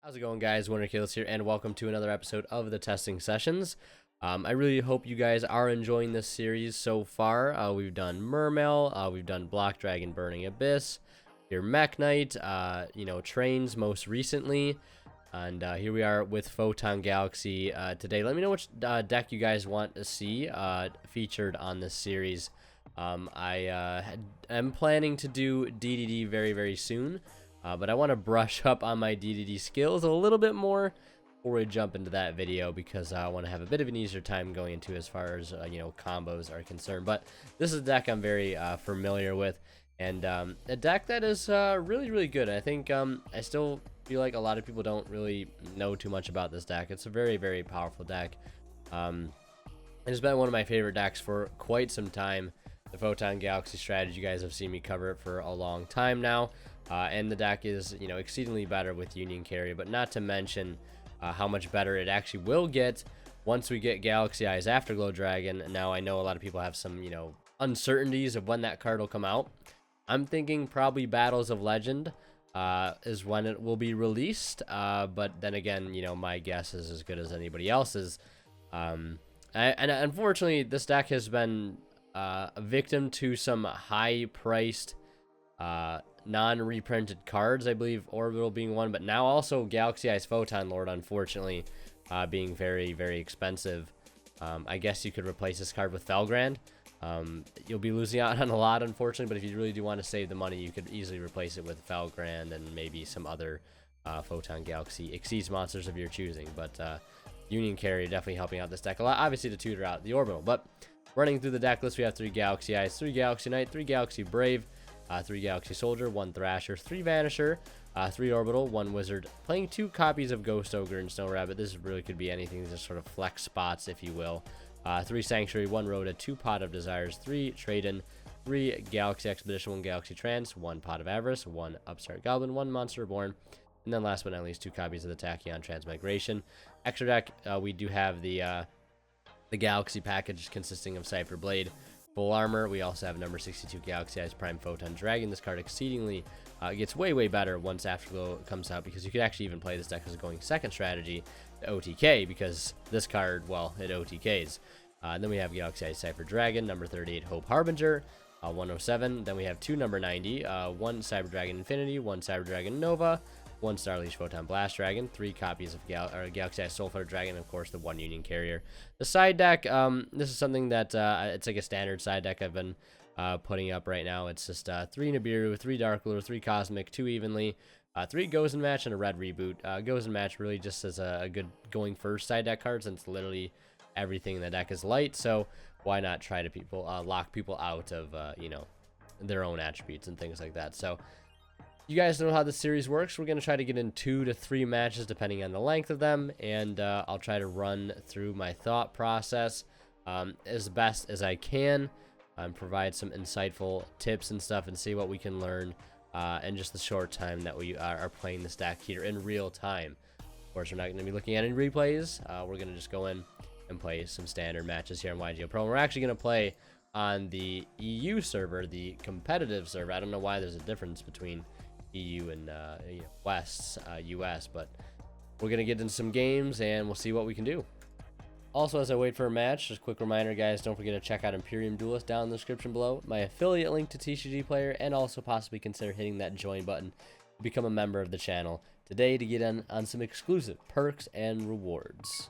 How's it going, guys? Winter Kills here, and welcome to another episode of the testing sessions. I really hope you guys are enjoying this series so far. We've done Mermail, we've done Block Dragon Burning Abyss, your Mech Knight, trains most recently, and here we are with Photon Galaxy today. Let me know which deck you guys want to see featured on this series. I am planning to do DDD very, very soon. But I want to brush up on my DDD skills a little bit more before we jump into that video, because I want to have a bit of an easier time going into as far as combos are concerned. But this is a deck I'm very familiar with, and a deck that is really, really good. I think I still feel like a lot of people don't really know too much about this deck. It's a very, very powerful deck. It's been one of my favorite decks for quite some time. The Photon Galaxy strategy, you guys have seen me cover it for a long time now. And the deck is, exceedingly better with Union Carrier, but not to mention how much better it actually will get once we get Galaxy Eyes Afterglow Dragon. Now, I know a lot of people have some, uncertainties of when that card will come out. I'm thinking probably Battles of Legend is when it will be released. But then again, my guess is as good as anybody else's. And unfortunately, this deck has been a victim to some high-priced non-reprinted cards. I believe Orbital being one, but now also Galaxy Eyes Photon Lord, unfortunately, being very, very expensive. I guess you could replace this card with Felgrand. You'll be losing out on a lot, unfortunately, but if you really do want to save the money, you could easily replace it with Felgrand and maybe some other Photon Galaxy Exceeds monsters of your choosing. But Union Carrier definitely helping out this deck a lot, obviously, to tutor out the Orbital. But running through the deck list, we have 3 Galaxy Eyes, 3 Galaxy Knight, 3 Galaxy Brave, 3 Galaxy Soldier, 1 Thrasher, 3 Vanisher, 3 Orbital, 1 Wizard, playing 2 copies of Ghost Ogre and Snow Rabbit. This really could be anything, just sort of flex spots, if you will. 3 Sanctuary, 1 Rhoda, 2 Pot of Desires, 3 Trade-In, 3 Galaxy Expedition, 1 Galaxy Trance, 1 Pot of Avarice, 1 Upstart Goblin, 1 Monster Reborn, and then last but not least, 2 copies of the Tachyon Transmigration. Extra deck, we do have the Galaxy package consisting of Cypher Blade, Full Armor. We also have number 62 Galaxy Eyes Prime Photon Dragon. This card exceedingly gets way, way better once Afterglow comes out, because you could actually even play this deck as a going second strategy to OTK, because this card, well, it OTKs. Then we have Galaxy Eyes Cypher Dragon, number 38 Hope Harbinger, 107. Then we have 2 number 90, 1 Cyber Dragon Infinity, 1 Cyber Dragon Nova, 1 Starleash Photon Blast Dragon, 3 copies of Galaxy Eyes Soulfire Dragon, and of course the 1 Union Carrier. The side deck, this is something that it's like a standard side deck I've been putting up right now. It's just 3 Nibiru, 3 Dark Ruler, 3 Cosmic, 2 Evenly, 3 Goes and Match, and a red reboot. Goes and Match really just as a good going first side deck card, since literally everything in the deck is light. So why not try to lock people out of their own attributes and things like that. So you guys know how this series works. We're going to try to get in 2 to 3 matches depending on the length of them, and I'll try to run through my thought process as best as I can, provide some insightful tips and stuff, and see what we can learn in just the short time that we are playing this deck here in real time. Of course, we're not going to be looking at any replays. We're going to just go in and play some standard matches here on YGO Pro. And we're actually going to play on the EU server, the competitive server. I don't know why there's a difference between EU and West, US, but we're gonna get into some games and we'll see what we can do. Also, as I wait for a match, just a quick reminder, guys, don't forget to check out Imperium Duelist down in the description below, my affiliate link to TCG Player, and also possibly consider hitting that join button to become a member of the channel today to get in on some exclusive perks and rewards.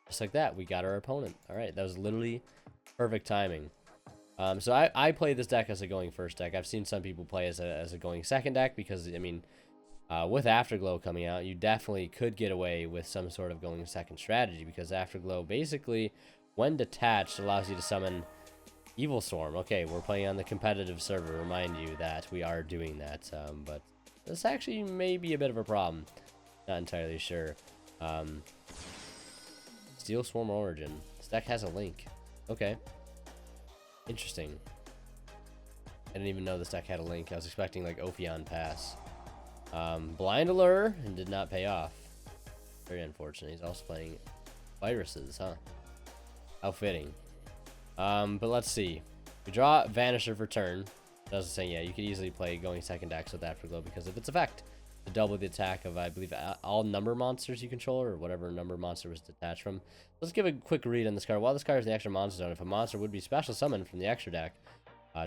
Just like that, we got our opponent. All right, that was literally perfect timing. So I play this deck as a going first deck. I've seen some people play as a going second deck, because, I mean, with Afterglow coming out, you definitely could get away with some sort of going second strategy, because Afterglow basically, when detached, allows you to summon Evil Storm. Okay, we're playing on the competitive server. Remind you that we are doing that, but this actually may be a bit of a problem. Not entirely sure. Steel Swarm Origin. This deck has a link. Okay. Interesting. I didn't even know this deck had a link. I was expecting like Ophion Pass. Blind Allure, and did not pay off. Very unfortunate. He's also playing Viruses, huh? How fitting. But let's see. We draw Vanisher for turn. Doesn't say, yeah, you could easily play going second decks with Afterglow because of its effect. to double the attack of, I believe, all number monsters you control, or whatever number monster was detached from. Let's give a quick read on this card. While this card is in the extra monster zone, if a monster would be special summoned from the extra deck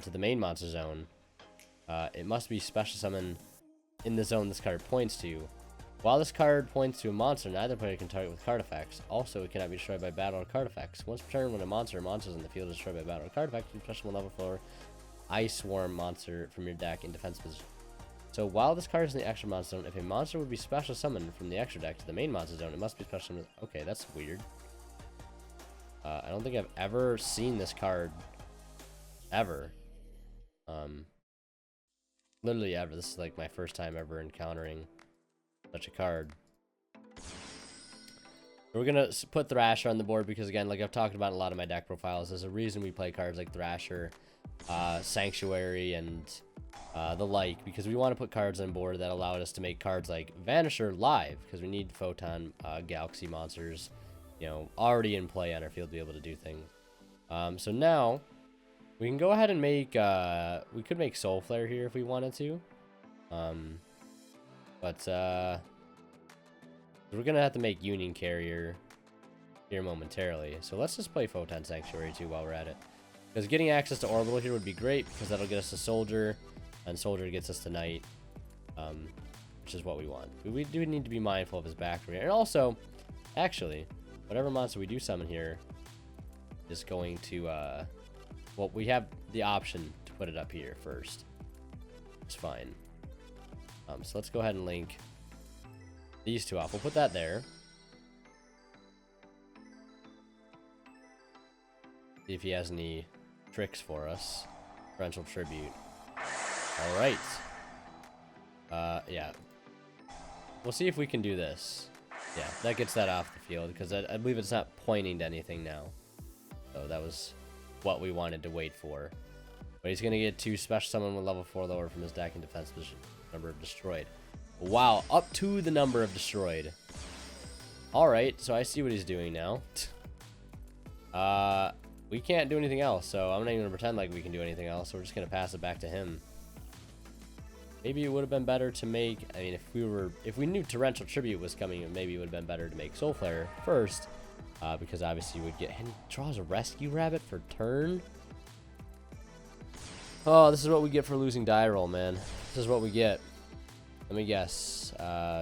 to the main monster zone, it must be special summoned in the zone this card points to. While this card points to a monster, neither player can target with card effects. Also, it cannot be destroyed by battle or card effects. Once per turn, when a monster or monsters in the field is destroyed by battle or card effects, you special level 4 Ice Swarm monster from your deck in defense position. So while this card is in the extra monster zone, if a monster would be special summoned from the extra deck to the main monster zone, it must be special summoned. Okay, that's weird. I don't think I've ever seen this card ever. Literally ever. This is like my first time ever encountering such a card. We're gonna put Thrasher on the board because, again, like I've talked about in a lot of my deck profiles, there's a reason we play cards like Thrasher, Sanctuary, and the like, because we want to put cards on board that allow us to make cards like Vanisher live, because we need Photon Galaxy monsters, you know, already in play on our field to be able to do things. So now we can go ahead and make we could make Soul Flare here if we wanted to, but we're gonna have to make Union Carrier here momentarily. So let's just play Photon Sanctuary too while we're at it, because getting access to Orbital here would be great, because that'll get us to Soldier, and Soldier gets us to Knight, which is what we want. We do need to be mindful of his back here. And also, actually, whatever monster we do summon here is going to, well, we have the option to put it up here first. It's fine. So let's go ahead and link these two off. We'll put that there. See if he has any tricks for us. Torrential Tribute. Alright. Yeah. We'll see if we can do this. Yeah, that gets that off the field, because I believe it's not pointing to anything now. So that was what we wanted to wait for. But he's going to get 2 special summon with level 4 lower from his deck in defense position. Number of destroyed. Wow, up to the number of destroyed. Alright, so I see what he's doing now. We can't do anything else, so I'm not even going to pretend like we can do anything else. So we're just going to pass it back to him. Maybe it would have been better to make, I mean, if we knew Torrential Tribute was coming, maybe it would have been better to make Soul Flare first, because obviously you would get, and he draws a Rescue Rabbit for turn. Oh, this is what we get for losing die roll, man. This is what we get. Let me guess,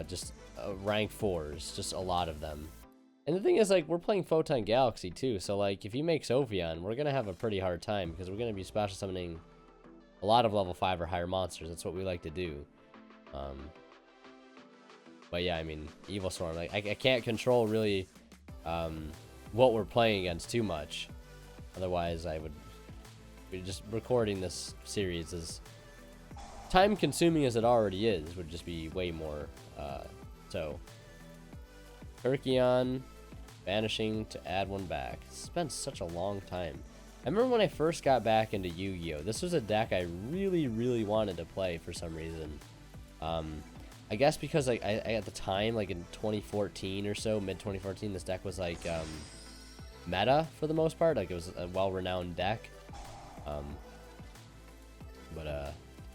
just rank 4s, just a lot of them. And the thing is, like, we're playing Photon Galaxy too, so like, if he makes Ophion, we're gonna have a pretty hard time, because we're gonna be special summoning a lot of level 5 or higher monsters. That's what we like to do. But yeah, I mean, Evil Storm, like, I can't control really what we're playing against too much. Otherwise, I would be just recording this series as time consuming as it already is, would just be way more. So Kirkion vanishing to add 1 back. It's been such a long time. I remember when I first got back into Yu-Gi-Oh! This was a deck I really, really wanted to play for some reason. I guess because like I at the time, like in 2014 or so, mid 2014, this deck was like meta for the most part. Like, it was a well-renowned deck.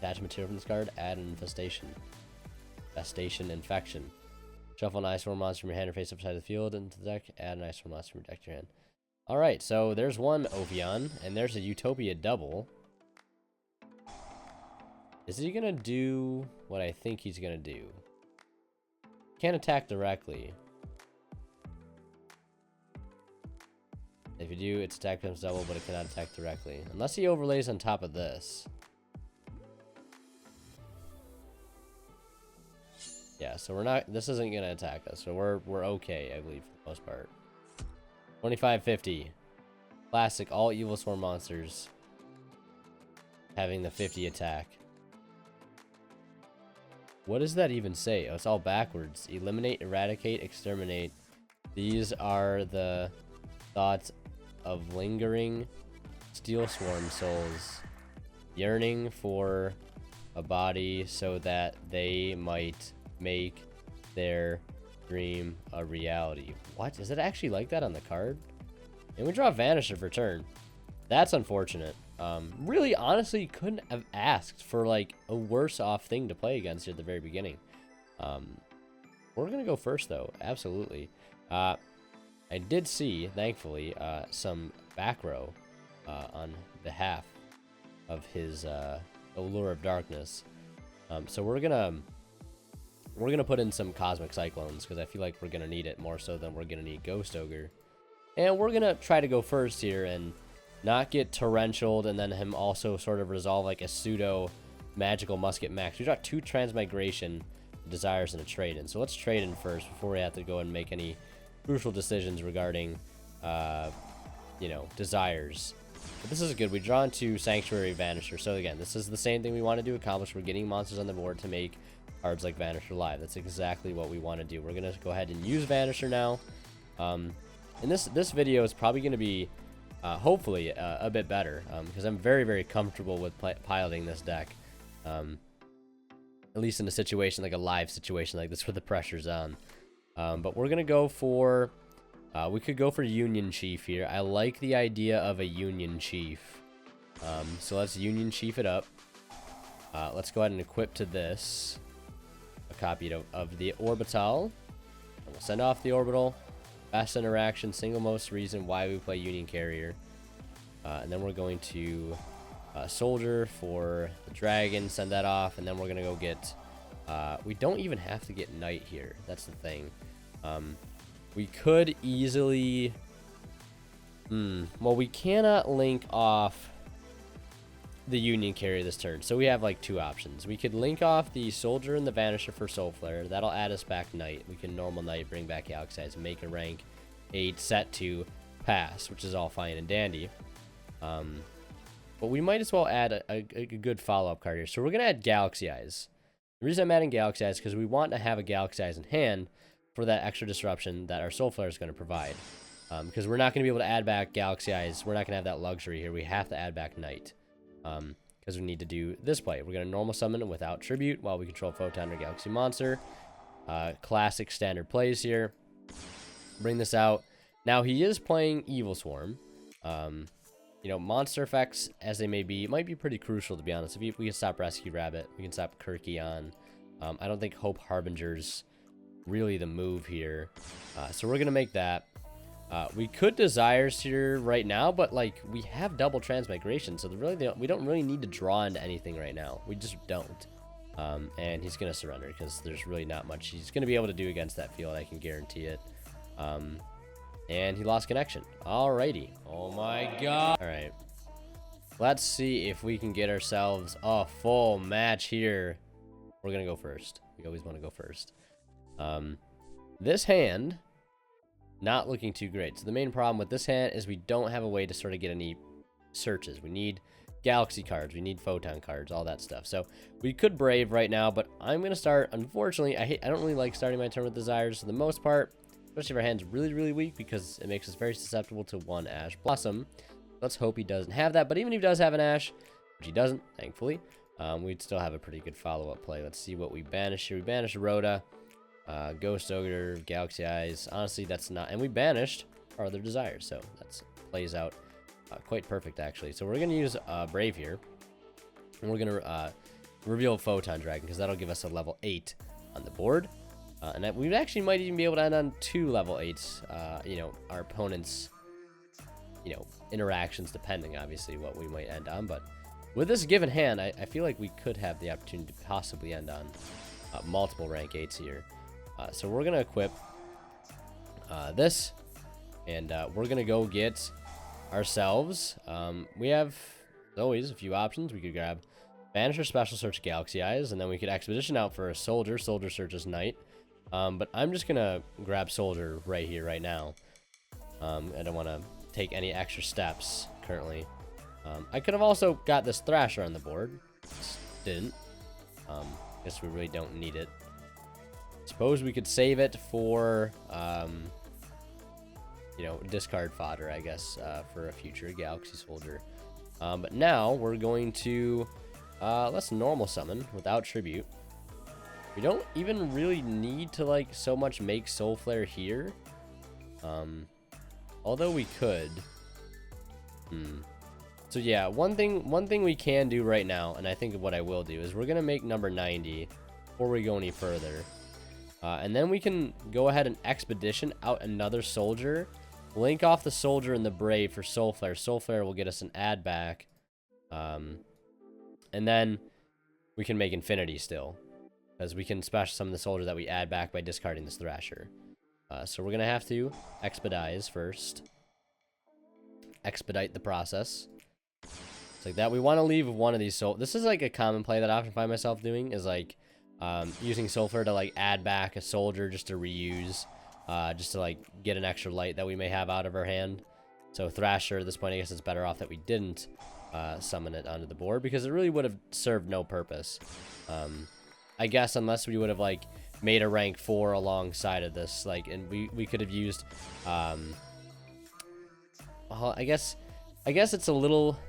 Attach material from this card, add an infestation. Infestation, infection. Shuffle an Ice Storm monster from your hand or face up side of the field into the deck, add an Ice Storm monster from your deck to your hand. Alright, so there's one Ophion, and there's a Utopia double. Is he gonna do what I think he's gonna do? Can't attack directly. If you do, its attack becomes double, but it cannot attack directly. Unless he overlays on top of this. Yeah, so we're not, this isn't gonna attack us, so we're okay, I believe, for the most part. 2550. Classic, all Evil Swarm monsters having the 50 attack. What does that even say? Oh, it's all backwards. Eliminate, eradicate, exterminate. These are the thoughts of lingering Steel Swarm souls, yearning for a body so that they might make their dream a reality. What? Is it actually like that on the card? And we draw Vanisher for turn. That's unfortunate. Really, honestly, couldn't have asked for like a worse off thing to play against here at the very beginning. We're going to go first, though. Absolutely. I did see, thankfully, some back row on behalf of his Allure of Darkness. So we're gonna put in some Cosmic Cyclones, because I feel like we're gonna need it more so than we're gonna need Ghost Ogre. And we're gonna try to go first here and not get torrentialed, and then him also sort of resolve like a pseudo magical musket max. We got 2 transmigration desires and a trade in. So let's trade in first before we have to go and make any crucial decisions regarding you know, desires. But this is good. We draw into Sanctuary Vanisher. So again, this is the same thing we want to do accomplish. We're getting monsters on the board to make cards like Vanisher live. That's exactly what we want to do. We're going to go ahead and use Vanisher now. And this video is probably going to be hopefully a bit better, because I'm very, very comfortable with piloting this deck. At least in a situation like a live situation like this where the pressure's on. But we're going to go for... we could go for Union Chief here. I like the idea of a Union Chief. So let's Union Chief it up. Let's go ahead and equip to this a copy of the Orbital. And we'll send off the Orbital. Best interaction, single most reason why we play Union Carrier. And then we're going to Soldier for the Dragon, send that off, and then we're going to go get... we don't even have to get Knight here. That's the thing. We could easily... well, we cannot link off the Union Carrier this turn. So we have like 2 options. We could link off the Soldier and the Vanisher for Soul Flare. That'll add us back Knight. We can normal Knight, bring back Galaxy Eyes, make a rank 8, set to pass, which is all fine and dandy. But we might as well add a good follow-up card here. So we're going to add Galaxy Eyes. The reason I'm adding Galaxy Eyes is because we want to have a Galaxy Eyes in hand for that extra disruption that our Soul Flare is going to provide. Because we're not going to be able to add back Galaxy Eyes. We're not going to have that luxury here. We have to add back Knight. Because we need to do this play. We're going to normal summon without Tribute while we control Photon or Galaxy Monster. Classic standard plays here. Bring this out. Now, he is playing Evil Swarm. You know, monster effects, as they may be, might be pretty crucial, to be honest. If we can stop Rescue Rabbit, we can stop Kirky on. I don't think Hope Harbinger's really the move here. So we're going to make that. We could Desires here right now, but, like, we have double Transmigration, so we don't really need to draw into anything right now. We just don't. And he's going to surrender, because there's really not much he's going to be able to do against that field, I can guarantee it. And he lost connection. Alrighty. Oh my god. Alright. Let's see if we can get ourselves a full match here. We're going to go first. We always want to go first. This hand, not looking too great. So the main problem with this hand is we don't have a way to sort of get any searches. We need Galaxy cards. We need Photon cards, all that stuff. So we could Brave right now, but I'm going to start. Unfortunately, I don't really like starting my turn with Desires for the most part. Especially if our hand's really, really weak, because it makes us very susceptible to 1 Ash Blossom. Let's hope he doesn't have that. But even if he does have an Ash, which he doesn't, thankfully, we'd still have a pretty good follow-up play. Let's see what we banish here. We banish Rhoda, Ghost Ogre, Galaxy Eyes. Honestly, that's not... And we banished our other Desires, so that plays out quite perfect, actually. So we're going to use Brave here. And we're going to reveal Photon Dragon, because that'll give us a level 8 on the board. And we actually might even be able to end on 2 level 8s, you know, our opponent's, you know, interactions, depending, obviously, what we might end on. But with this given hand, I feel like we could have the opportunity to possibly end on multiple rank 8s here. So we're going to equip this, and we're going to go get ourselves. We have, as always, a few options. We could grab Banish or Special Search Galaxy Eyes, and then we could Expedition out for a Soldier. Soldier searches Knight. But I'm just going to grab Soldier right here, right now. I don't want to take any extra steps currently. I could have also got this Thrasher on the board. Just didn't. Guess we really don't need it. Suppose we could save it for, you know, discard fodder, I guess, for a future Galaxy Soldier. But now we're going to, let's normal summon without Tribute. We don't even really need to, like, so much make Soul Flare here. Although we could. So yeah, one thing we can do right now, and I think what I will do, is we're going to make number 90 before we go any further. And then we can go ahead and expedition out another soldier. Link off the soldier and the brave for Soul Flare. Soul Flare will get us an add back. And then we can make Infinity still. Because we can special summon the soldier that we add back by discarding this Thrasher. So we're going to have to expedite first. Expedite the process. It's like that. We want to leave one of these soul. This is like a common play that I often find myself doing, is like using Soul Flare to like add back a soldier just to reuse, just to like get an extra light that we may have out of our hand. So Thrasher at this point, I guess it's better off that we didn't summon it onto the board, because it really would have served no purpose. I guess unless we would have like made a rank 4 alongside of this, like, and we could have used I guess it's a little,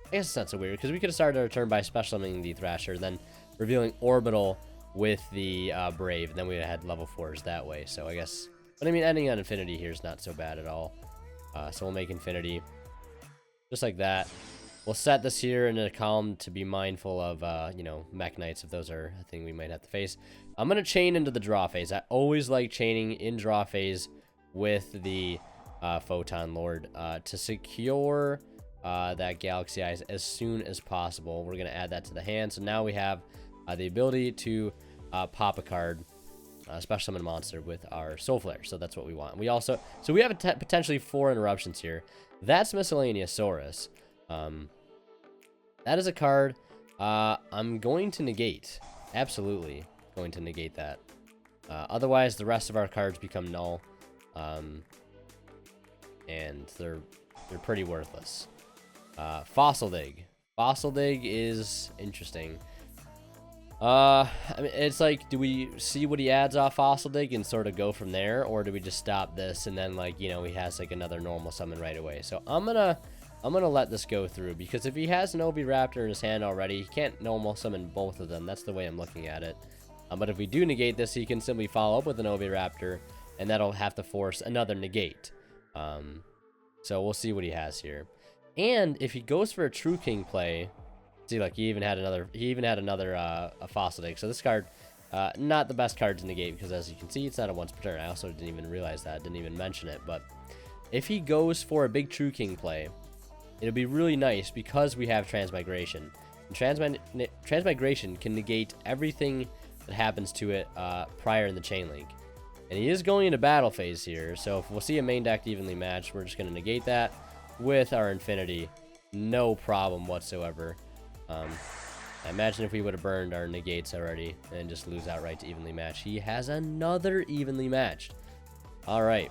I guess it's not so weird, because we could have started our turn by special summoning the Thrasher, then revealing Orbital with the Brave, and then we would have had level 4s that way. So I guess, but I mean, ending on Infinity here is not so bad at all. So we'll make Infinity just like that. We'll set this here in a column to be mindful of, you know, Mech Knights, if those are a thing we might have to face. I'm going to chain into the draw phase. I always like chaining in draw phase with the Photon Lord to secure that Galaxy Eyes as soon as possible. We're going to add that to the hand. So now we have the ability to pop a card, special summon monster with our Soul Flare. So that's what we want. We also, so we have potentially 4 interruptions here. That's Miscellaneous Saurus. That is a card I'm going to negate. Absolutely going to negate that. Otherwise, the rest of our cards become null. And they're pretty worthless. Fossil Dig. Fossil Dig is interesting. I mean, it's like, do we see what he adds off Fossil Dig and sort of go from there, or do we just stop this and then, like, you know, he has like another normal summon right away? So I'm gonna let this go through, because if he has an Oviraptor in his hand already, he can't normal summon both of them. That's the way I'm looking at it. But if we do negate this, he can simply follow up with an Oviraptor, and that'll have to force another negate. So we'll see what he has here. And if he goes for a True King play, see, like, he even had another a Fossil Dig. So this card, not the best card to negate, because as you can see, it's not a once per turn. I also didn't even realize that, didn't even mention it. But if he goes for a big True King play, it'll be really nice because we have Transmigration. And Transmigration can negate everything that happens to it prior in the chain link. And he is going into battle phase here, so if we'll see a main deck evenly matched, we're just going to negate that with our Infinity. No problem whatsoever. I imagine if we would have burned our negates already and just lose outright to evenly match. He has another evenly matched. Alright.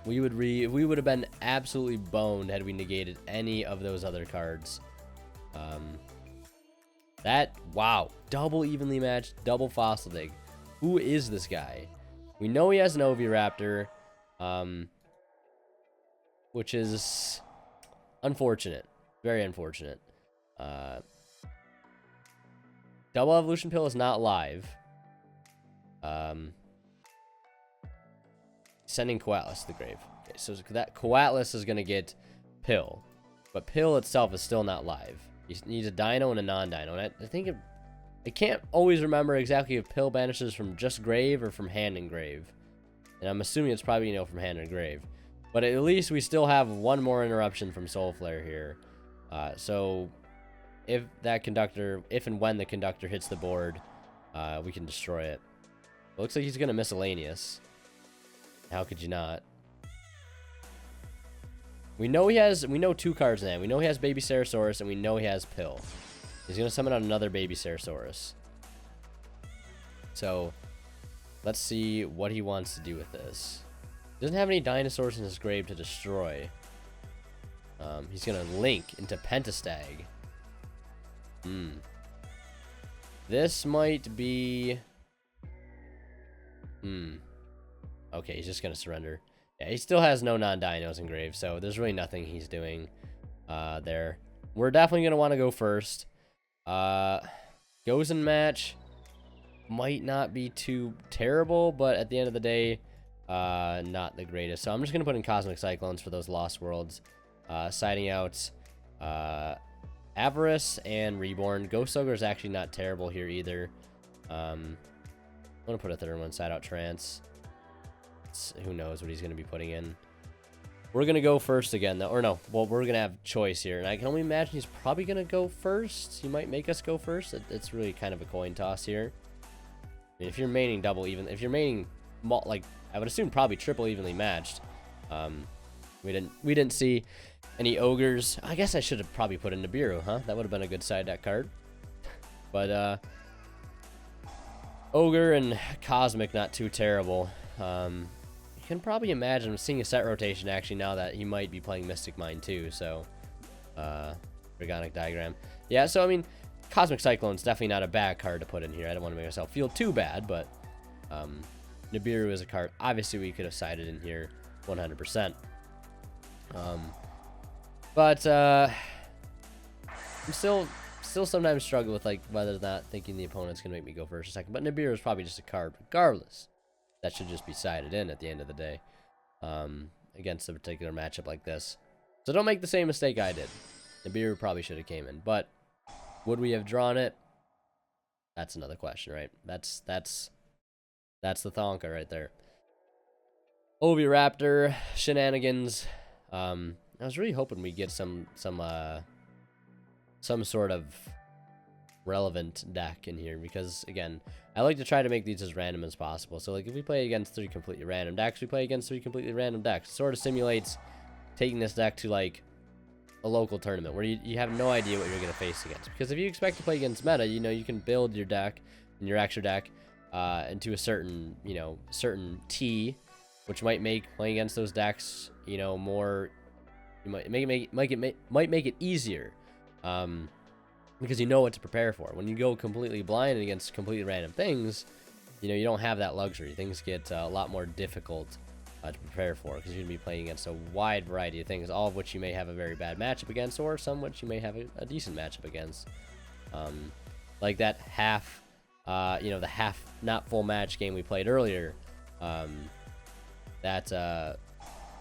We would have been absolutely boned had we negated any of those other cards. Wow. Double evenly matched, double Fossil Dig. Who is this guy? We know he has an Oviraptor, which is unfortunate. Very unfortunate. Double Evolution Pill is not live. Sending Coatlas to the grave. Okay, so that Coatlas is going to get Pill. But Pill itself is still not live. He needs a Dino and a non-Dino. And I think I can't always remember exactly if Pill banishes from just grave or from hand and grave. And I'm assuming it's probably, you know, from hand and grave. But at least we still have one more interruption from Soul Flare here. So if and when the Conductor hits the board, we can destroy it. It looks like he's going to Miscellaneous. How could you not? We know 2 cards in hand. We know he has Baby Ceresaurus, and we know he has Pill. He's going to summon out another Baby Ceresaurus. So, let's see what he wants to do with this. He doesn't have any dinosaurs in his grave to destroy. He's going to link into Pentastag. This might be... Okay, he's just going to surrender. Yeah, he still has no non-dinos in grave, so there's really nothing he's doing there. We're definitely going to want to go first. Goes in match. Might not be too terrible, but at the end of the day, not the greatest. So I'm just going to put in Cosmic Cyclones for those Lost Worlds. Siding out Avarice and Reborn. Ghost Ogre is actually not terrible here either. I want to put a third one, side out trance. Who knows what he's going to be putting in. We're going to go first again, though. Or no, well, we're going to have choice here. And I can only imagine he's probably going to go first. He might make us go first. It's really kind of a coin toss here. I mean, if you're maining double even, if you're maining, like, I would assume probably triple evenly matched. We didn't see any ogres. I guess I should have probably put in Nibiru, huh? That would have been a good side deck card. But, Ogre and Cosmic, not too terrible. You can probably imagine, I'm seeing a set rotation actually now that he might be playing Mystic Mine too, so, Organic Diagram. Yeah, so I mean, Cosmic Cyclone's definitely not a bad card to put in here. I don't want to make myself feel too bad, but, Nibiru is a card, obviously we could have sided in here 100%. But, I'm still sometimes struggle with, like, whether or not thinking the opponent's going to make me go first or second. But Nibiru is probably just a card, regardless. That should just be sided in at the end of the day. Against a particular matchup like this. So don't make the same mistake I did. Nibiru probably should have came in. But, would we have drawn it? That's another question, right? That's the thonka right there. Oviraptor, shenanigans. I was really hoping we'd get some sort of relevant deck in here, because again, I like to try to make these as random as possible. So like if we play against 3 completely random decks, we play against 3 completely random decks. It sort of simulates taking this deck to like a local tournament where you have no idea what you're going to face against. Because if you expect to play against meta, you know, you can build your deck and your extra deck into a certain, you know, certain T, which might make playing against those decks, you know, more, you might make it easier. Because you know what to prepare for. When you go completely blind against completely random things, you know, you don't have that luxury. Things get a lot more difficult to prepare for, because you're going to be playing against a wide variety of things, all of which you may have a very bad matchup against, or some which you may have a decent matchup against. Like that half, you know, the half not full match game we played earlier. That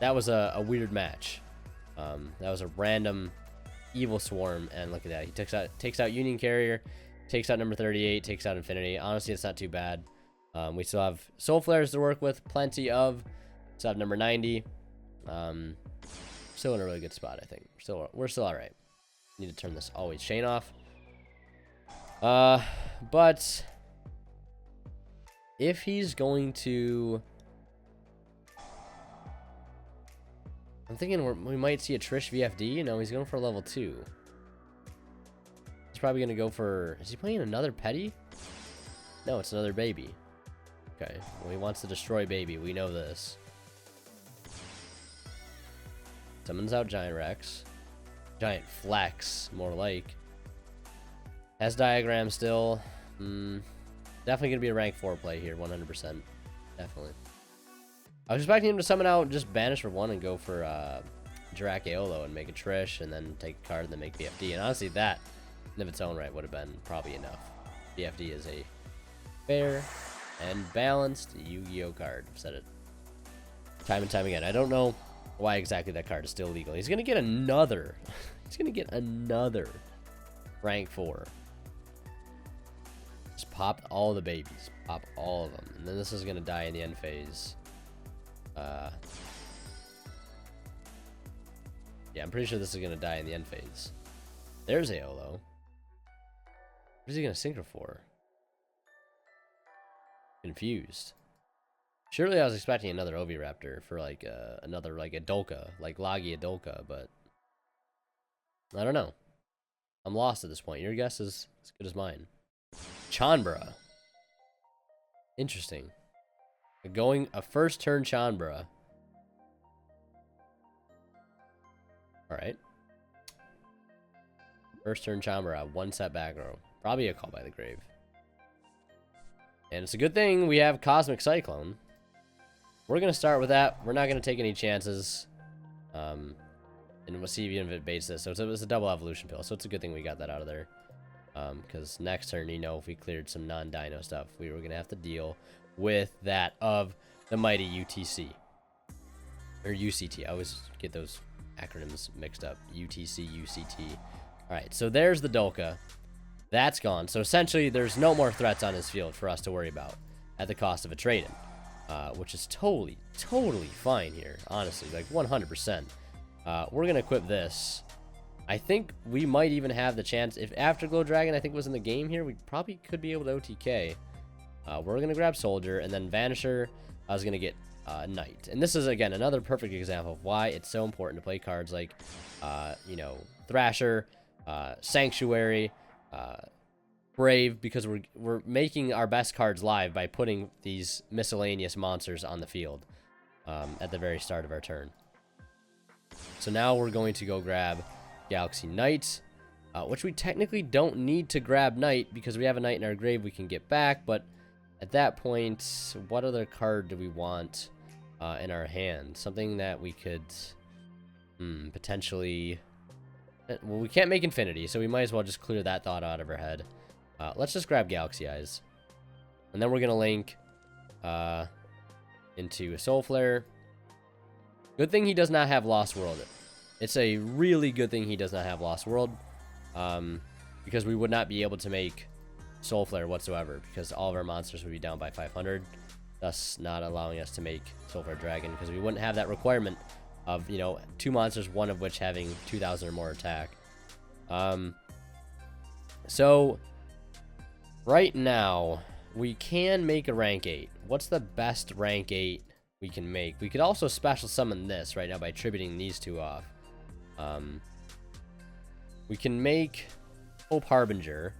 was a weird match. That was a random Evil Swarm, and look at that. He takes out Union Carrier, takes out number 38, takes out Infinity. Honestly, it's not too bad. We still have Soul Flares to work with, plenty of. Still have number 90. Still in a really good spot, I think. We're still all right. Need to turn this always chain off. But if he's going to, I'm thinking we might see a Trish VFD. You know, he's going for level 2. He's probably going to go for, is he playing another Petty? No, it's another Baby. Okay, well, he wants to destroy Baby. We know this. Summons out Giant Rex. Giant Flex, more like. Has Diagram still. Definitely going to be a rank 4 play here, 100%. Definitely. I was expecting him to summon out, just banish for 1 and go for Drak Aolo and make a Trish, and then take a card and then make BFD. And honestly, that in of its own right would have been probably enough. BFD is a fair and balanced Yu-Gi-Oh card. I've said it time and time again. I don't know why exactly that card is still legal. He's gonna get another. He's gonna get another rank 4. Just pop all the babies. Pop all of them. And then this is gonna die in the end phase. Yeah, I'm pretty sure this is gonna die in the end phase. There's Aolo. What is he gonna synchro for? Confused. Surely I was expecting another Oviraptor for like another like Adolka, like Lagi Adolka, but I don't know. I'm lost at this point. Your guess is as good as mine. Chanbara. Interesting. Going a first turn Chanbara. Alright. First turn Chanbara, 1 set back row. Probably a Call by the Grave. And it's a good thing we have Cosmic Cyclone. We're going to start with that. We're not going to take any chances. And we'll see even if it baits this. So it's a double evolution pill. So it's a good thing we got that out of there. Because next turn, you know, if we cleared some non-dino stuff, we were going to have to deal with that of the mighty UTC. Or UCT. I always get those acronyms mixed up. UTC, UCT. Alright, so there's the Dolka. That's gone. So essentially, there's no more threats on his field for us to worry about. at the cost of a trade-in, which is totally fine here, honestly, like 100%. We're going to equip this. I think we might even have the chance, if Afterglow Dragon, I think, was in the game here, we probably could be able to OTK. We're going to grab Soldier, and then Vanisher, I was going to get Knight. And this is, again, another perfect example of why it's so important to play cards like, you know, Thrasher, Sanctuary, Brave, because we're making our best cards live by putting these miscellaneous monsters on the field at the very start of our turn. So now we're going to go grab Galaxy Knight, which we technically don't need to grab Knight because we have a Knight in our grave we can get back, but at that point, what other card do we want in our hand? Something that we could potentially... Well, we can't make Infinity, so we might as well just clear that thought out of our head. Let's just grab Galaxy Eyes. And then we're going to link into a Soul Flare. Good thing he does not have Lost World. It's a really good thing he does not have Lost World. Because we would not be able to make Soul Flare whatsoever, because all of our monsters would be down by 500, thus not allowing us to make Soul Flare Dragon, because we wouldn't have that requirement of, you know, 2 monsters, one of which having 2,000 or more attack. So right now we can make a rank 8. What's the best rank 8 we can make? We could also special summon this right now by tributing these two off. We can make Hope Harbinger,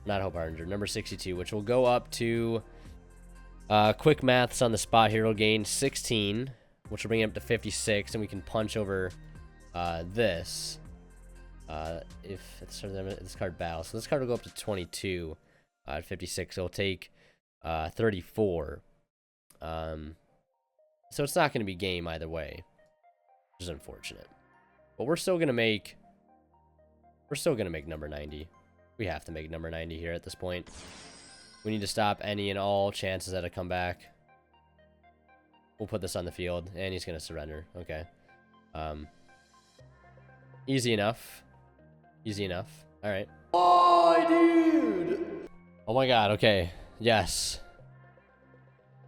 not Hope Harbinger, number 62, which will go up to quick maths on the spot here. It'll gain 16, which will bring it up to 56, and we can punch over this if it's this card battle. So this card will go up to 22 at 56. It'll take 34. So it's not going to be game either way, which is unfortunate. But we're still going to make number 90. We have to make number 90 here at this point. We need to stop any and all chances at a comeback. We'll put this on the field, and he's going to surrender. Okay. Easy enough. Easy enough. All right. Oh, dude! Oh my god, okay. Yes.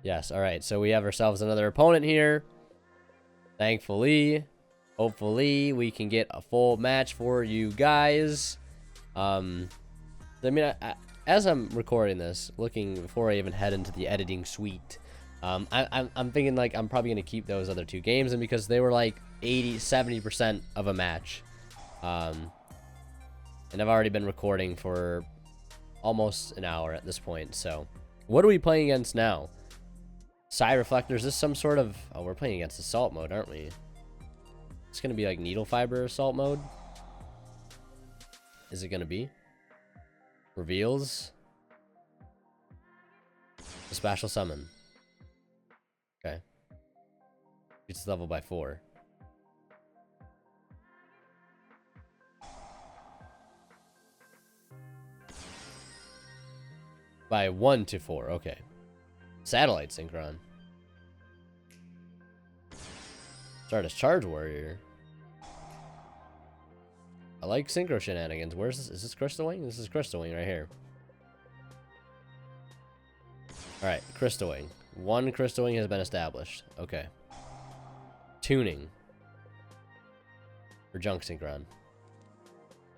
Yes, all right. So we have ourselves another opponent here. Thankfully. Hopefully, we can get a full match for you guys. I mean, as I'm recording this, looking before I even head into the editing suite, I'm thinking, like, I'm probably going to keep those other 2 games, and because they were like 70% of a match. And I've already been recording for almost an hour at this point, so what are we playing against now? Psy Reflector, is this some sort of... Oh, we're playing against Assault mode, aren't we? It's going to be like Needle Fiber Assault mode. Is it going to be? Reveals. A special summon. Okay. It's level by 4. By 1 to 4, okay. Satellite Synchron. Start as Charge Warrior. I like Synchro Shenanigans. Where's this? Is this Crystal Wing? This is Crystal Wing right here. Alright, Crystal Wing. 1 Crystal Wing has been established. Okay. Tuning. Or Junk Synchron.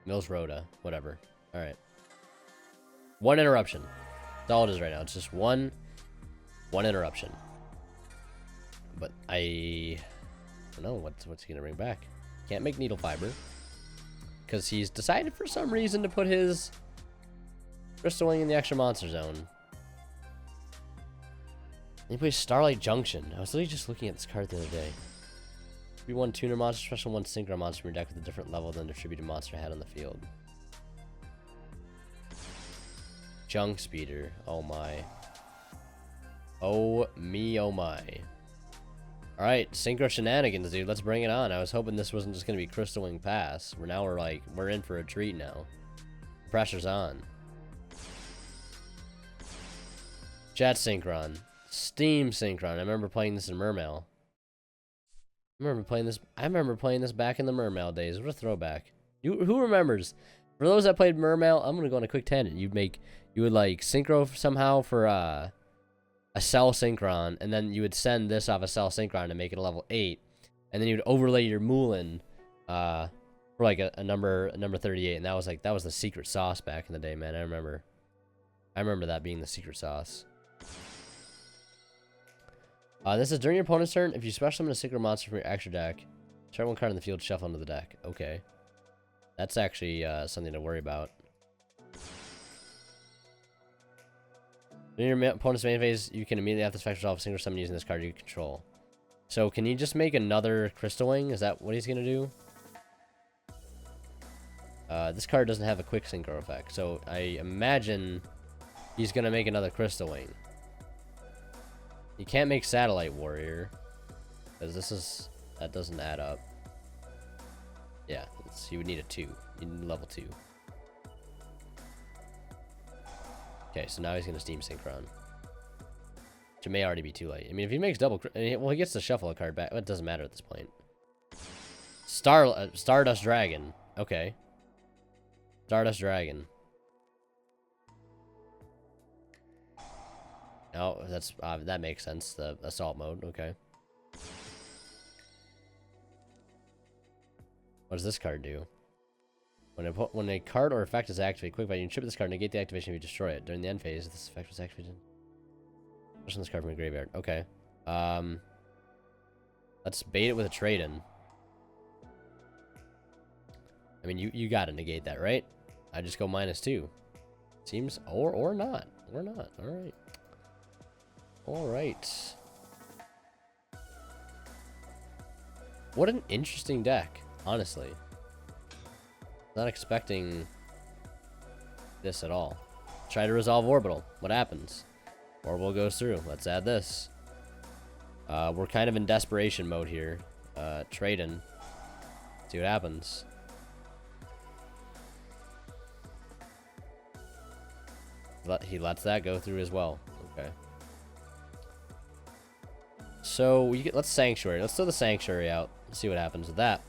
Mills Rhoda. Whatever. Alright. 1 interruption. That's all it is right now. It's just one interruption. But I don't know what's he gonna bring back. Can't make Needle Fiber. Because he's decided for some reason to put his Crystal Wing in the extra monster zone. He plays Starlight Junction. I was literally just looking at this card the other day. Be 1 tuner monster, special 1 synchro monster from your deck with a different level than the attributed monster had on the field. Junk Speeder. Oh my. Oh me, oh my. Alright, Synchro Shenanigans, dude. Let's bring it on. I was hoping this wasn't just going to be Crystal Wing Pass. We're in for a treat now. Pressure's on. Jet Synchron. Steam Synchron. I remember playing this in Mermail. I remember playing this back in the Mermail days. What a throwback. Who remembers? For those that played Mermail, I'm going to go on a quick tangent. You would like synchro somehow for a Cell Synchron, and then you would send this off a Cell Synchron to make it a level 8, and then you'd overlay your Moulin for like a number 38, and that was the secret sauce back in the day, man. I remember that being the secret sauce. This is during your opponent's turn. If you special summon a secret monster from your extra deck, start one card in the field, shuffle into the deck. Okay. That's actually something to worry about. During your opponent's main phase, you can immediately have this effect resolve a single summon using this card you control. So can you just make another Crystal Wing? Is that what he's going to do? This card doesn't have a quick synchro effect, so I imagine he's going to make another Crystal Wing. You can't make Satellite Warrior, because that doesn't add up. Yeah, you would need a 2. You need level 2. Okay, so now he's going to Steam Synchron. Which may already be too late. I mean, if he makes double... well, he gets to shuffle a card back. It doesn't matter at this point. Stardust Dragon. Okay. Stardust Dragon. Oh, that makes sense. The assault mode. Okay. What does this card do? When a card or effect is activated, quick value, you can trip this card, negate the activation if you destroy it. During the end phase, this effect was activated. Push this card from the graveyard. Okay. Let's bait it with a trade-in. I mean, you gotta negate that, right? I just go -2. Seems, or not. Or not. Alright. Alright. What an interesting deck, honestly. Not expecting this at all. Try to resolve Orbital. What happens? Orbital goes through. Let's add this. We're kind of in desperation mode here. Trade-in. See what happens. He lets that go through as well. Okay. So let's Sanctuary. Let's throw the Sanctuary out. See what happens with that.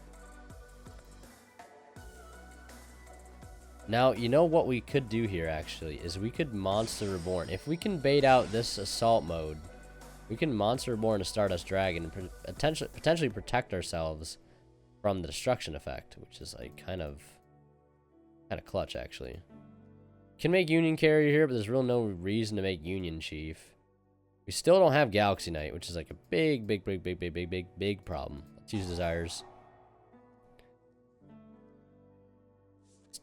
Now, you know what we could do here, actually, is we could Monster Reborn. If we can bait out this Assault mode, we can Monster Reborn a Stardust Dragon and potentially protect ourselves from the Destruction effect, which is, like, kind of clutch, actually. Can make Union Carrier here, but there's real no reason to make Union Chief. We still don't have Galaxy Knight, which is, like, a big problem. Let's use Desires.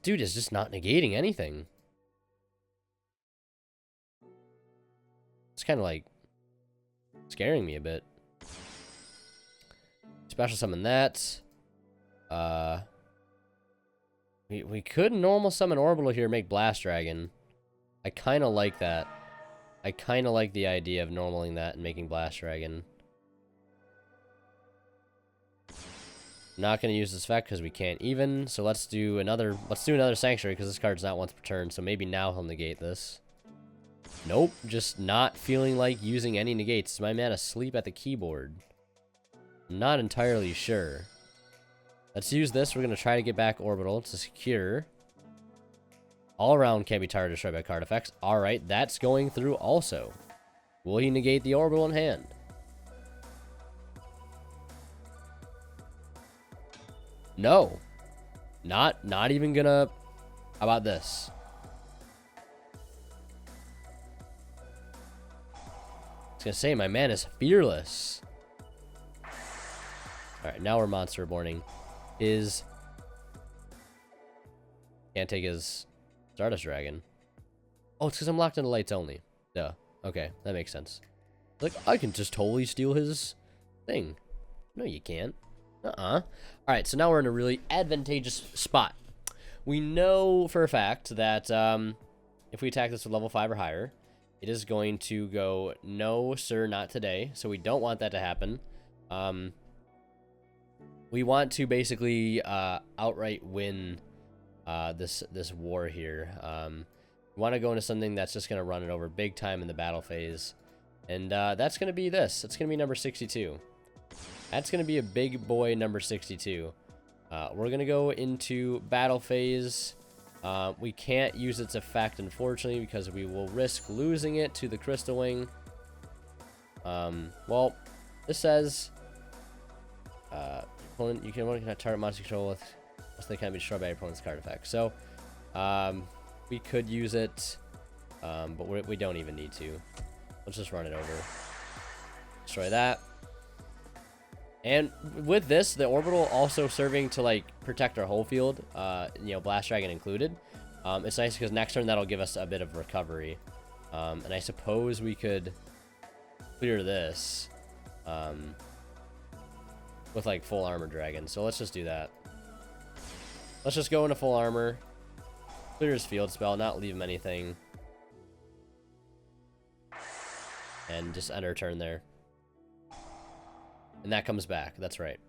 Dude is just not negating anything. It's kind of like scaring me a bit. Special summon that. We could normal summon Orbital here, make Blast Dragon. I kind of like that. I kind of like the idea of normaling that and making Blast Dragon. Not going to use this effect because we can't even. So let's do another Sanctuary because this card's not once per turn. So maybe now he'll negate this. Nope, just not feeling like using any negates. Is my man asleep at the keyboard? I'm not entirely sure. Let's use this. We're going to try to get back Orbital to secure. All around can't be targeted or destroyed by card effects. Alright, that's going through also. Will he negate the Orbital in hand? No. Not even gonna... How about this? I was gonna say, my man is fearless. Alright, now we're Monster Reborning. Can't take his Stardust Dragon. Oh, it's because I'm locked into lights only. Duh. Okay, that makes sense. Like, I can just totally steal his thing. No, you can't. Alright, so now we're in a really advantageous spot. We know for a fact that if we attack this with level 5 or higher, it is going to go, no, sir, not today. So we don't want that to happen. We want to basically outright win this war here. We want to go into something that's just going to run it over big time in the battle phase. And that's going to be this. It's going to be number 62. That's going to be a big boy number 62. We're going to go into battle phase. We can't use its effect, unfortunately, because we will risk losing it to the Crystal Wing. Well, this says, opponent, you can only target monster control with, unless they can't be destroyed by your opponent's card effect. So, we could use it, but we don't even need to. Let's just run it over. Destroy that. And with this, the orbital also serving to like protect our whole field, you know, Blast Dragon included. It's nice because next turn that'll give us a bit of recovery. And I suppose we could clear this with like full armor dragon. So let's just do that. Let's just go into full armor, clear his field spell, not leave him anything, and just end our turn there. And that comes back. That's right.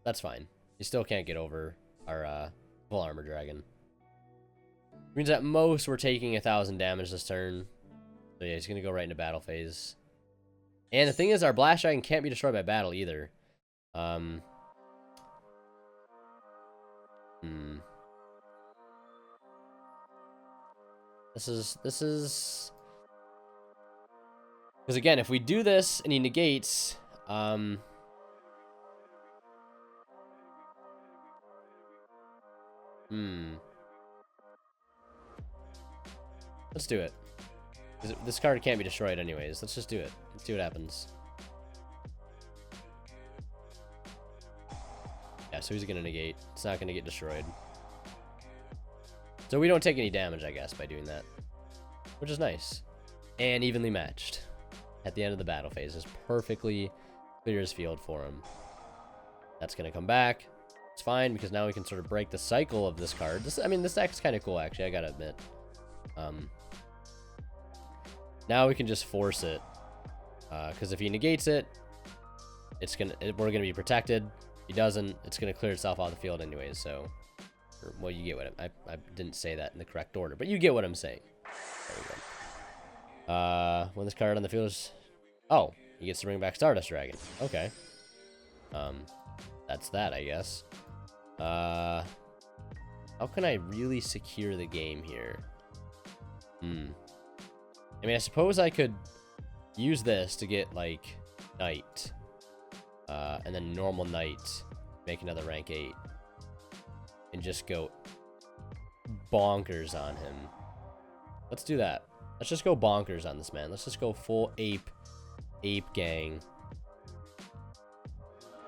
That's fine. You still can't get over our full armor dragon. Means at most we're taking 1,000 damage this turn. So yeah, he's gonna go right into battle phase. And the thing is, our Blast Dragon can't be destroyed by battle either. This is because again, if we do this and he negates, let's do it. This card can't be destroyed anyways. Let's just do it. Let's see what happens. Yeah, so he's gonna negate. It's not gonna get destroyed. So we don't take any damage, I guess, by doing that. Which is nice. And evenly matched. At the end of the battle phase. Is perfectly clear his field for him. That's gonna come back. It's fine, because now we can sort of break the cycle of this card. I mean, this deck's kind of cool, actually, I gotta admit. Now we can just force it. Because if he negates it, we're gonna be protected. If he doesn't, it's gonna clear itself out of the field anyways, so... well, you get what I didn't say that in the correct order, but you get what I'm saying. There we go. When this card on the field is... oh, he gets to bring back Stardust Dragon. Okay. That's that, I guess. How can I really secure the game here? I mean, I suppose I could use this to get, like, Knight. And then normal Knight. Make another rank 8. And just go bonkers on him. Let's do that. Let's just go bonkers on this man. Let's just go full ape gang.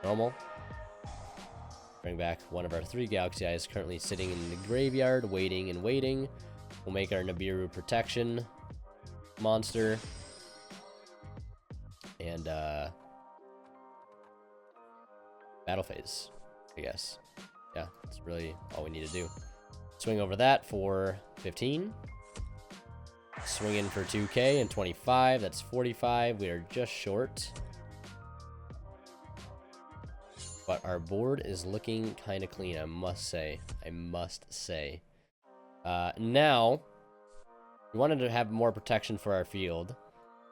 Normal. Bring back one of our 3 Galaxy Eyes currently sitting in the graveyard, waiting and waiting. We'll make our Nibiru protection monster. And battle phase, I guess. Yeah, that's really all we need to do. Swing over that for 15. Swing in for 2k and 25. That's 45. We are just short. But our board is looking kind of clean, I must say. Now, we wanted to have more protection for our field.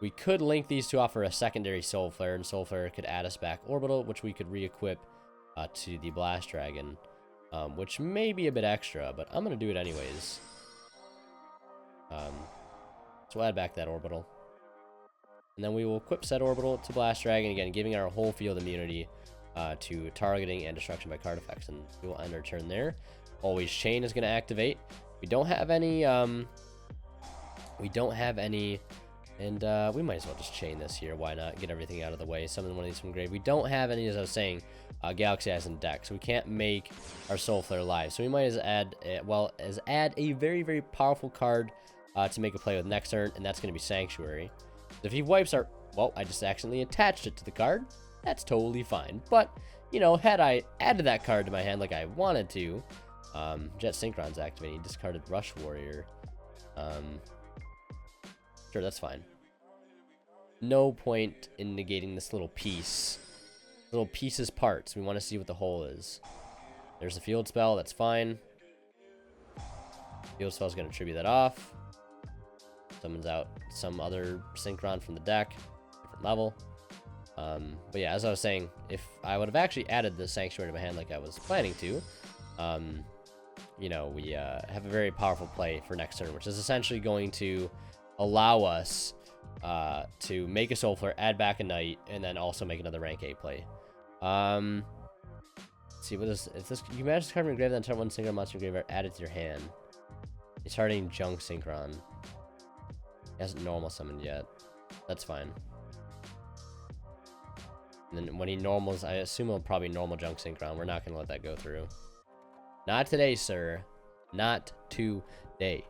We could link these to offer a secondary Soul Flare, and Soul Flare could add us back Orbital, which we could re-equip to the Blast Dragon. Which may be a bit extra, but I'm going to do it anyways. So we'll add back that Orbital. And then we will equip said Orbital to Blast Dragon, again, giving our whole field immunity to targeting and destruction by card effects. And we will end our turn there. Always Chain is going to activate. We don't have any... and we might as well just chain this here. Why not? Get everything out of the way. Summon one of these from grave. We don't have any, as I was saying, Galaxy Eyes in deck, so we can't make our Soul Flare live. So we might as add a very, very powerful card to make a play with next turn, and that's going to be Sanctuary. If he wipes our... well, I just accidentally attached it to the card. That's totally fine. But, you know, had I added that card to my hand like I wanted to, Jet Synchron's activating. Discarded Rush Warrior. Sure, that's fine. No point in negating this little piece. Little piece's parts. We want to see what the whole is. There's a field spell. That's fine. Field spell's going to tribute that off. Summons out some other Synchron from the deck. Different level. But yeah, as I was saying, if I would have actually added the Sanctuary to my hand like I was planning to, you know, we have a very powerful play for next turn, which is essentially going to allow us to make a Soul Flare, add back a Knight, and then also make another rank 8 play. Let's see, what is this? You manage this card from your graveyard, then turn one synchron monster graveyard, add it to your hand. He's starting Junk Synchron. He hasn't normal summoned yet. That's fine. And then when he normals, I assume he'll probably normal Junk Synchron. We're not going to let that go through. Not today, sir. Not today.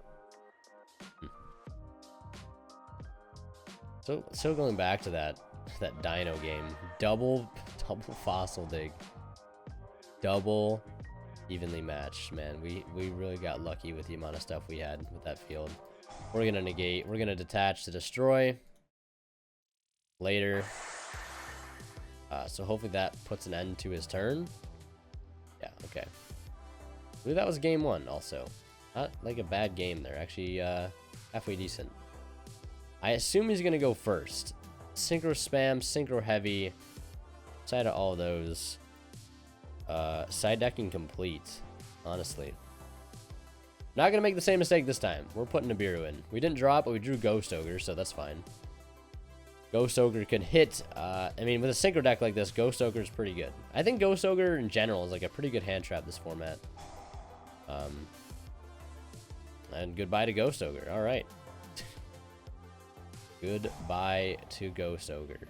So going back to that Dino game, double Fossil Dig, double evenly matched. Man, we really got lucky with the amount of stuff we had with that field. We're gonna negate. We're gonna detach to destroy later. So hopefully that puts an end to his turn. Yeah. Okay. I believe that was game 1. Also, not like a bad game there. Actually, halfway decent. I assume he's gonna go first. Synchro spam, synchro heavy. Side of all of those. Side decking complete. Honestly, not gonna make the same mistake this time. We're putting Nibiru in. We didn't draw it, but we drew Ghost Ogre, so that's fine. Ghost Ogre could hit. I mean, with a synchro deck like this, Ghost Ogre is pretty good. I think Ghost Ogre in general is like a pretty good hand trap this format. And goodbye to Ghost Ogre. All right. Goodbye to Ghost Ogre.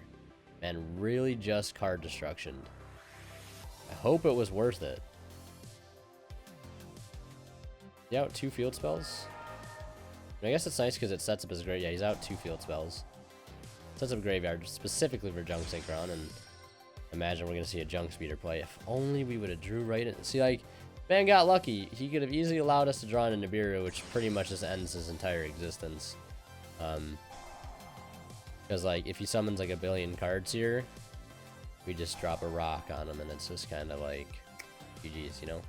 Man, really just card destruction. I hope it was worth it. He out 2 field spells? I guess it's nice because it sets up his graveyard. Yeah, he's out 2 field spells. Sets up graveyard specifically for Junk Synchron, and imagine we're going to see a Junk Speeder play. If only we would have drew right in. See, like, man got lucky. He could have easily allowed us to draw in a Nibiru, which pretty much just ends his entire existence. Because, like, if he summons, like, a billion cards here, we just drop a rock on him, and it's just kind of like GG's, you know?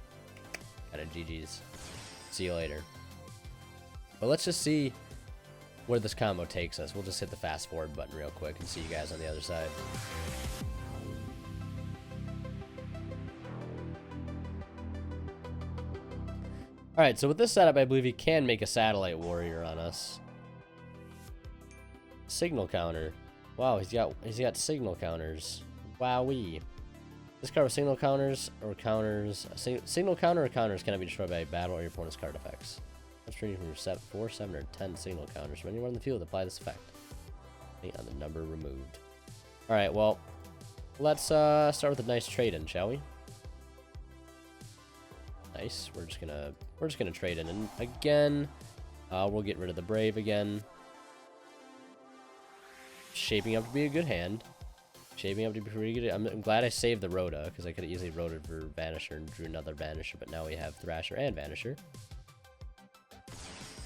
Kind of GG's. See you later. But let's just see where this combo takes us. We'll just hit the fast forward button real quick and see you guys on the other side. Alright, so with this setup, I believe he can make a Satellite Warrior on us. Signal counter. Wow, he's got signal counters. Wowee. This card with signal counters or counters. Signal counter or counters cannot be destroyed by battle or your opponent's card effects. Upstream from your 4, 7, or 10 signal counters. When you run the field, apply this effect. On the number removed. Alright, well, let's start with a nice trade-in, shall we? Nice. We're just gonna trade in. And again, we'll get rid of the Brave again. Shaping up to be a good hand. Shaping up to be pretty good. I'm glad I saved the Rhoda, because I could have easily Rhoda for Vanisher and drew another Vanisher, but now we have Thrasher and Vanisher.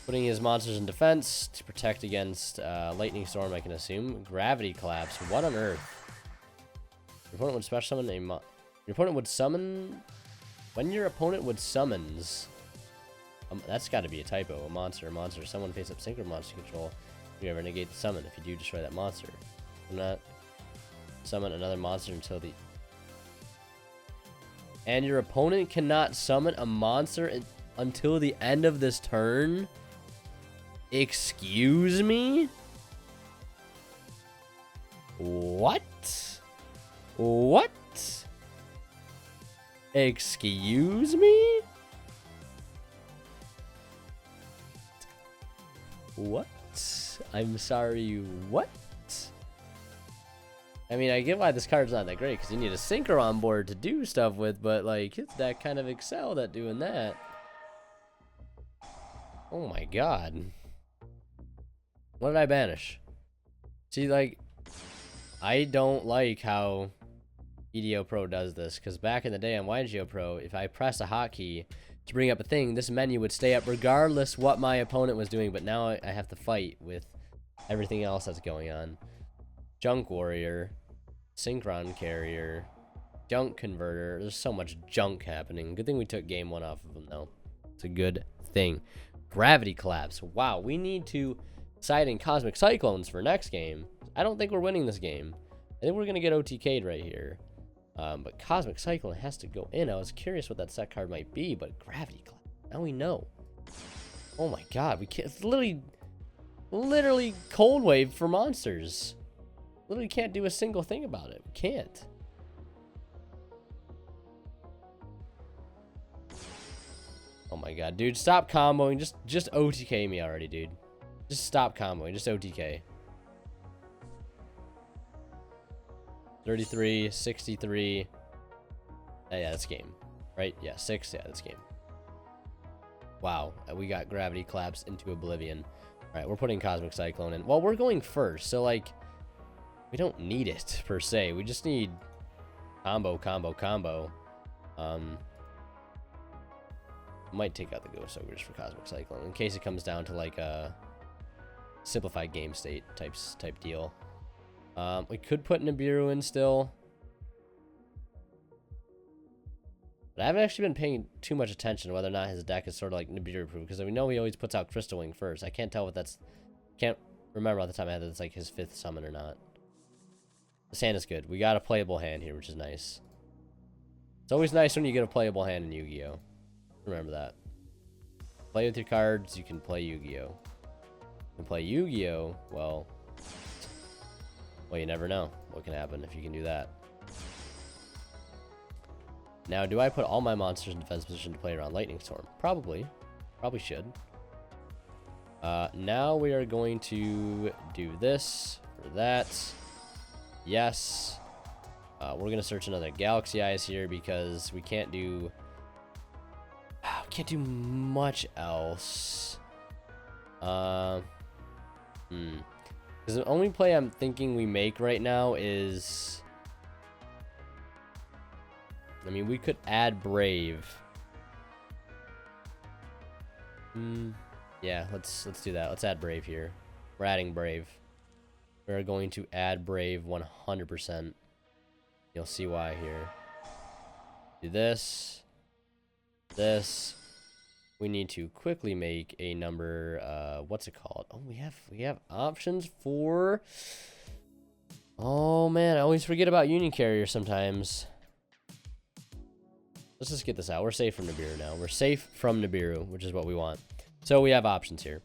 Putting his monsters in defense to protect against Lightning Storm, I can assume. Gravity Collapse. What on earth? Your opponent would special summon a your opponent would summon... When your opponent would summons... that's got to be a typo. A monster. Someone face up Synchro Monster Control. You ever negate the summon if you do destroy that monster. Do not summon another monster until the... And your opponent cannot summon a monster until the end of this turn? Excuse me? What? What? Excuse me? What? I'm sorry, what? I mean, I get why this card's not that great, because you need a Synchro on board to do stuff with, but, like, his deck kind of excelled at doing that. Oh my god. What did I banish? See, like, I don't like how EDO Pro does this, because back in the day on YGO Pro, if I press a hotkey to bring up a thing, this menu would stay up regardless what my opponent was doing, but now I have to fight with everything else that's going on. Junk Warrior, Synchron Carrier, Junk Converter. There's so much junk happening. Good thing we took game 1 off of them, though. It's a good thing. Gravity Collapse. Wow, we need to side in Cosmic Cyclones for next game. I don't think we're winning this game. I think we're going to get OTK'd right here. But Cosmic Cyclone has to go in. I was curious what that set card might be, but Gravity Collapse. Now we know. Oh my god, we can't. It's literally literally cold wave for monsters. Literally can't do a single thing about it. We can't. Oh my god, dude, stop comboing. Just OTK me already, dude. Just stop comboing. Just OTK. 33, 63. Yeah, that's game. Right? Yeah, 6. Yeah, that's game. Wow, we got gravity collapse into oblivion. Alright, we're putting Cosmic Cyclone in. Well, we're going first, so, like, we don't need it, per se. We just need combo, combo, combo. Might take out the Ghost Ogre just for Cosmic Cyclone, in case it comes down to, like, a simplified game state type deal. We could put Nibiru in still. But I haven't actually been paying too much attention to whether or not his deck is sort of like Nibiru proof, because we know he always puts out Crystal Wing first. I can't tell what that's... Can't remember off the top of my head that it's like his 5th summon or not. This hand is good. We got a playable hand here, which is nice. It's always nice when you get a playable hand in Yu-Gi-Oh! Remember that. Play with your cards, you can play Yu-Gi-Oh! You can play Yu-Gi-Oh! Well, you never know what can happen if you can do that. Now, do I put all my monsters in defense position to play around Lightning Storm? Probably. Probably should. Now we are going to do this for that. Yes. We're going to search another Galaxy Eyes here because we can't do... can't do much else. Because the only play I'm thinking we make right now is... I mean, we could add Brave. Yeah, let's do that. Let's add Brave here. We're adding Brave. We're going to add Brave 100%. You'll see why here. Do this. This. We need to quickly make a number, what's it called? Oh, we have options for... Oh, man, I always forget about Union Carrier sometimes. Let's just get this out. We're safe from Nibiru now. We're safe from Nibiru, which is what we want. So we have options here.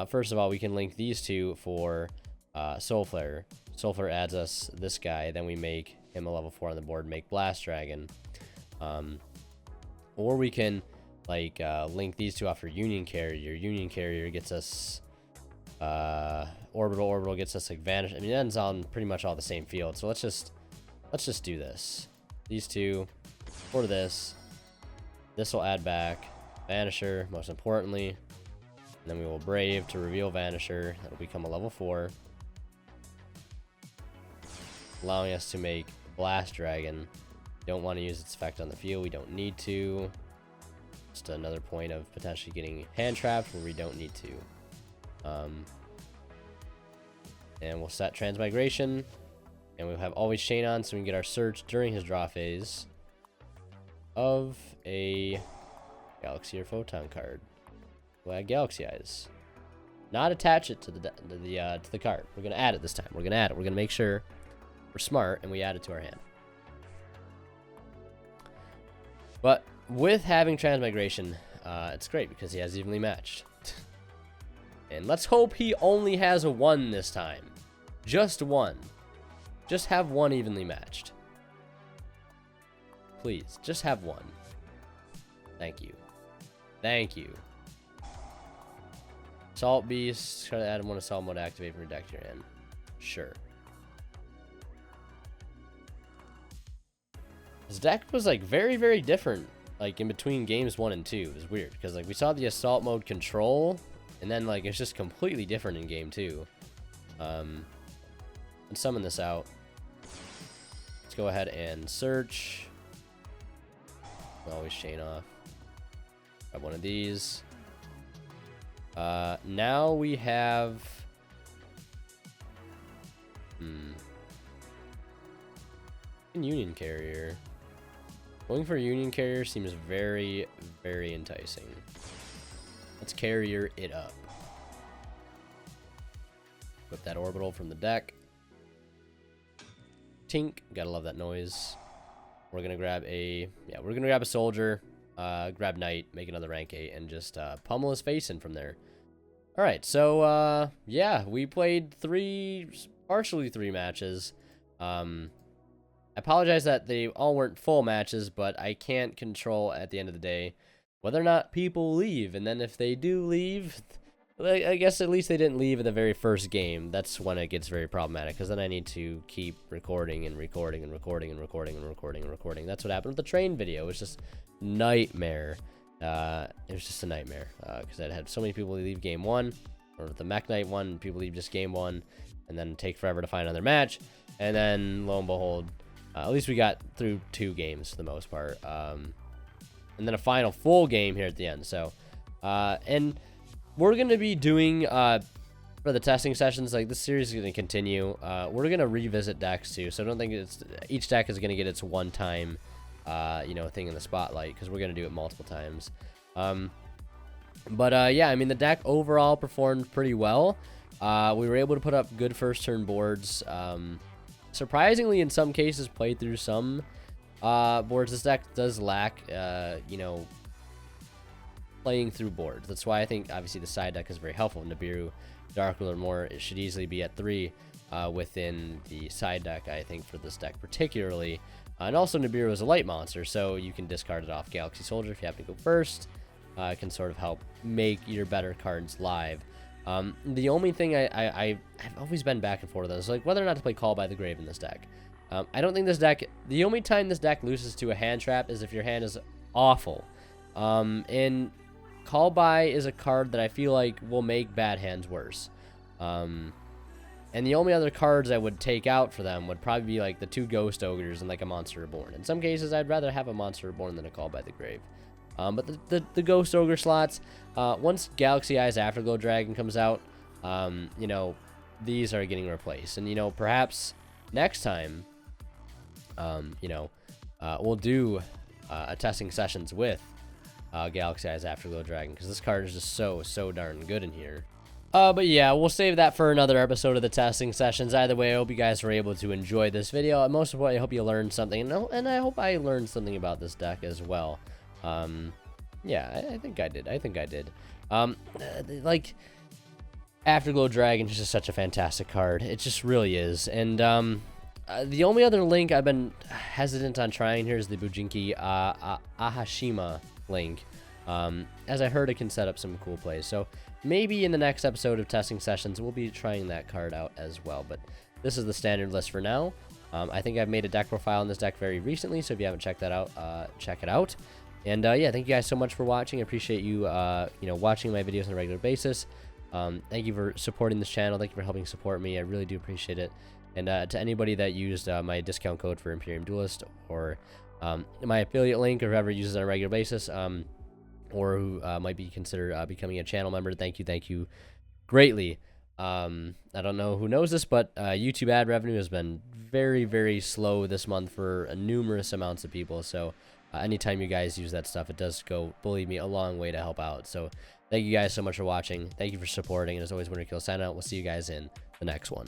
First of all, we can link these two for Soul Flare. Soul Flare adds us this guy. Then we make him a level 4 on the board, make Blast Dragon. Or we can like link these two off for Union Carrier. Union Carrier gets us Orbital gets us like Vanish. I mean, it ends on pretty much all the same field. So let's just do this. These two for this. This will add back Vanisher, most importantly. And then we will Brave to reveal Vanisher. That'll become a level 4. Allowing us to make Blast Dragon. Don't want to use its effect on the field. We don't need to. Just another point of potentially getting hand trapped where we don't need to. And we'll set Transmigration. And we'll have Always Chain on so we can get our search during his draw phase of a Galaxy or Photon card. We'll add Galaxy Eyes. Not attach it to the card. We're gonna add it this time. We're gonna add it. We're gonna make sure we're smart and we add it to our hand. But with having Transmigration, it's great because he has evenly matched. And let's hope he only has a 1 this time. Just 1. Just have 1 evenly matched. Please, just have 1. Thank you. Thank you. Assault Beast. Try to add 1 assault mode activate from your deck to your hand. Sure. His deck was like very, very different. Like in between games 1 and 2. It was weird because like we saw the assault mode control, and then like it's just completely different in game 2. Let's summon this out. Let's go ahead and search. Always chain off. Grab one of these. Now we have... Union Carrier. Going for Union Carrier seems very, very enticing. Let's Carrier it up. Whip that Orbital from the deck. Tink. Gotta love that noise. We're gonna grab a... Yeah, we're gonna grab a Soldier. Grab Knight. Make another rank 8. And just pummel his face in from there. All right, so yeah, we played partially three matches. I apologize that they all weren't full matches, but I can't control at the end of the day whether or not people leave. And then if they do leave, I guess at least they didn't leave in the very first game. That's when it gets very problematic, because then I need to keep recording and recording and recording and recording and recording and recording. That's what happened with the train video. It was just nightmare. It was just a nightmare, because I'd had so many people leave game one, or the Mech Knight one, people leave just game one, and then take forever to find another match. And then lo and behold, at least we got through 2 games for the most part. And then a final full game here at the end. So, and we're going to be doing, for the testing sessions, like this series is going to continue. We're going to revisit decks too. So I don't think each deck is going to get its one time, thing in the spotlight, because we're going to do it multiple times. Yeah, I mean, the deck overall performed pretty well. We were able to put up good first turn boards. Surprisingly, in some cases, played through some boards. This deck does lack, playing through boards. That's why I think, obviously, the side deck is very helpful. Nibiru, Dark Ruler, more, it should easily be at 3 within the side deck, I think, for this deck particularly. And also, Nibiru is a light monster, so you can discard it off Galaxy Soldier if you happen to go first. It can sort of help make your better cards live. The only thing I've always been back and forth on is like whether or not to play Call by the Grave in this deck. I don't think this deck, the only time this deck loses to a hand trap is if your hand is awful. And Call by is a card that I feel like will make bad hands worse. And the only other cards I would take out for them would probably be like the 2 Ghost Ogres and like a Monster Reborn. In some cases, I'd rather have a Monster Reborn than a Call by the Grave. But the Ghost Ogre slots, once Galaxy Eyes Afterglow Dragon comes out, these are getting replaced. And, perhaps next time, we'll do a testing sessions with Galaxy Eyes Afterglow Dragon, because this card is just so darn good in here. But yeah, we'll save that for another episode of the testing sessions. Either way, I hope you guys were able to enjoy this video. And most of all, I hope you learned something. And I hope I learned something about this deck as well. Yeah, I think I did. Like, Afterglow Dragon is just such a fantastic card. It just really is. And, the only other link I've been hesitant on trying here is the Bujinki Ahashima link. As I heard, it can set up some cool plays. So maybe in the next episode of testing sessions, we'll be trying that card out as well. But this is the standard list for now. I think I've made a deck profile in this deck very recently, so if you haven't checked that out, check it out. And yeah, thank you guys so much for watching. I appreciate you, watching my videos on a regular basis. Thank you for supporting this channel. Thank you for helping support me. I really do appreciate it. And to anybody that used my discount code for Imperium Duelist, or my affiliate link, or whoever uses it on a regular basis, or who might be considered becoming a channel member, thank you greatly. I don't know who knows this, but YouTube ad revenue has been very, very slow this month for numerous amounts of people. So anytime you guys use that stuff, it does go, believe me, a long way to help out. So thank you guys so much for watching. Thank you for supporting. And as always, WinnerKill sign out. We'll see you guys in the next one.